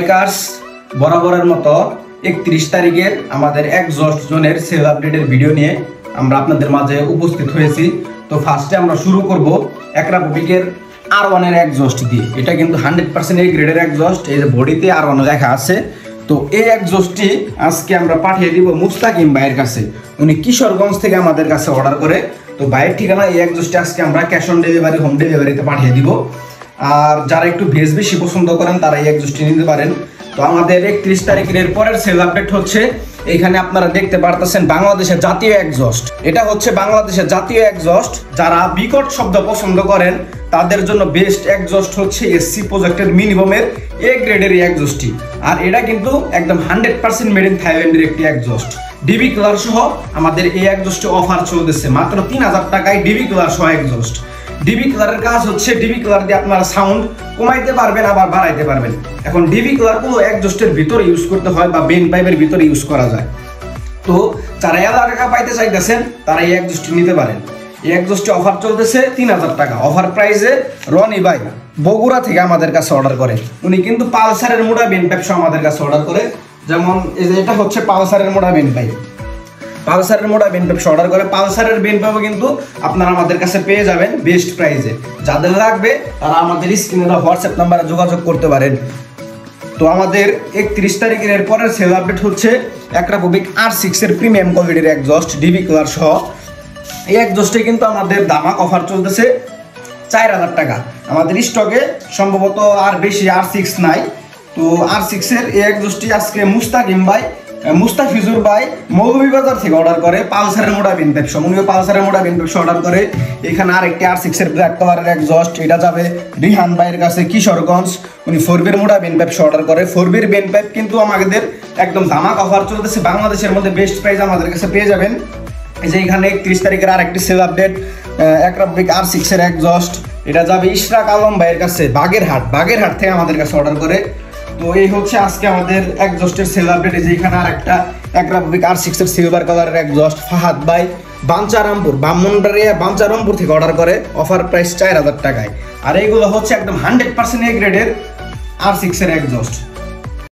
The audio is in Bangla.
বাইকার্স বরাবরের মতো 31 তারিখের আমাদের এক্সজস্ট জোনের সেল আপডেটের ভিডিও নিয়ে আমরা আপনাদের মাঝে উপস্থিত হয়েছি। তো ফার্স্টে আমরা শুরু করব অ্যাক্রাপোভিকের R1 এর এক্সজস্ট দিয়ে। এটা কিন্তু 100% এই গ্রেডের এক্সজস্ট, এই যে বডিতে R1 লেখা আছে। তো এই এক্সজস্টটি আজকে আমরা পাঠিয়ে দিব মুস্তাকিম ভাইয়ের কাছে। উনি কিশোরগঞ্জ থেকে আমাদের কাছে অর্ডার করে। তো ভাইয়ের ঠিকানা এই এক্সজস্টটি আজকে আমরা ক্যাশ অন ডেলিভারি, হোম ডেলিভারিতে পাঠিয়ে দিব। আর যারা একটু বেশ বেশি পছন্দ করেন তারা এই এক্সজস্টটি নিতে পারেন। তো আমাদের 31 তারিখের পরের সেল আপডেট হচ্ছে, এখানে আপনারা দেখতে পারতেছেন বাংলাদেশের জাতীয় এক্সজস্ট। এটা হচ্ছে বাংলাদেশের জাতীয় এক্সজস্ট। যারা বিকট শব্দ পছন্দ করেন তাদের জন্য বেস্ট এক্সজস্ট হচ্ছে এসসি প্রজেক্টের মিনিমামের এ গ্রেডের এই এক্সজস্টটি। আর এটা কিন্তু একদম 100% মেড ইন থাইল্যান্ডের একটি এক্সজস্ট। ডিবি কালার সহ আমাদের এই এক্সজস্টে অফার চলতেছে মাত্র 3000 টাকায় ডিবি কালার সহ এক্সজস্ট। ডিবি কালারের কাজ হচ্ছে ডিবি কালার দিয়ে আপনারা সাউন্ড কমাইতে পারবেন আবার বাড়াইতে পারবেন। এখন ডিবি কালার গুলো এক্সজস্টের ভিতরে ইউজ করতে হয় বা বেন পাইপের ভিতরে ইউজ করা যায়। তো যারা টাকা পাইতে চাইতেছেন তারা এই এক্সজস্টটি নিতে পারেন। এই এক্সজস্টে অফার চলতেছে 3000 টাকা অফার প্রাইসে। রনি ভাই বগুড়া থেকে আমাদের কাছে অর্ডার করে। উনি কিন্তু পালসারের মোড়া বেন পাইপ সহ আমাদের কাছে অর্ডার করে। যেমন এই যে এটা হচ্ছে পালসারের মোড়া বেন পাইপ, পালসারের মোড়া বেন পাইপ অর্ডার করে। পালসারের বেন পাইপও কিন্তু আপনারা আমাদের কাছে পেয়ে যাবেন বেস্ট প্রাইসে। যাদের লাগবে তারা আমাদের স্ক্রিনে দেওয়া হোয়াটসঅ্যাপ নাম্বারে যোগাযোগ করতে পারেন। তো আমাদের 31 তারিখের পরের সেল আপডেট হচ্ছে অ্যাক্রাপোভিক R6 এর প্রিমিয়াম কোয়ালিটির এক্সজস্ট ডিবি কালার সহ। এই এক্সজস্টে কিন্তু আমাদের দামাক অফার চলতেছে 4000 টাকা। আমাদের স্টকে সম্ভবত আর বেশি R6 নাই। তো R6 এর এই এক্সজস্টটি আজকে মুস্তাফিজুর ভাই মৌলভীবাজার থেকে অর্ডার করে পালসারের মোড়া বেন পাইপ সহ। উনিও পালসারের মোড়া বেন পাইপ অর্ডার করে। এখানে আরেকটি R6 এর ব্ল্যাক কালারের এক্সজস্ট, এটা যাবে রিহান ভাইয়ের কাছে কিশোরগঞ্জ। উনি 4B মোড়া বেন পাইপ অর্ডার করে। 4B বেন পাইপ কিন্তু আমাদের একদম ধামাক অফার চলতেছে, বাংলাদেশের মধ্যে বেস্ট প্রাইস আমাদের কাছে পেয়ে যাবেন। এই যে এখানে 31 তারিখের আরেকটি সেল আপডেট অ্যাক্রাপোভিক R6 এর এক্সজস্ট, এটা যাবে ইশরাক আলম ভাইয়ের কাছে বাগেরহাট থেকে আমাদের কাছে অর্ডার করে। তো এই হচ্ছে আজকে আমাদের এক্সজস্টের সেল আপডেট। এই যে এখানে আরেকটা অ্যাক্রাপোভিক R6 এর সিলভার কালারের এক্সজস্ট ফাহাদ ভাই বাঞ্চারামপুর থেকে অর্ডার করে। অফার প্রাইস 4000 টাকায়। আর এইগুলো হচ্ছে একদম 100% এ গ্রেডের R6 এর এক্সজস্ট।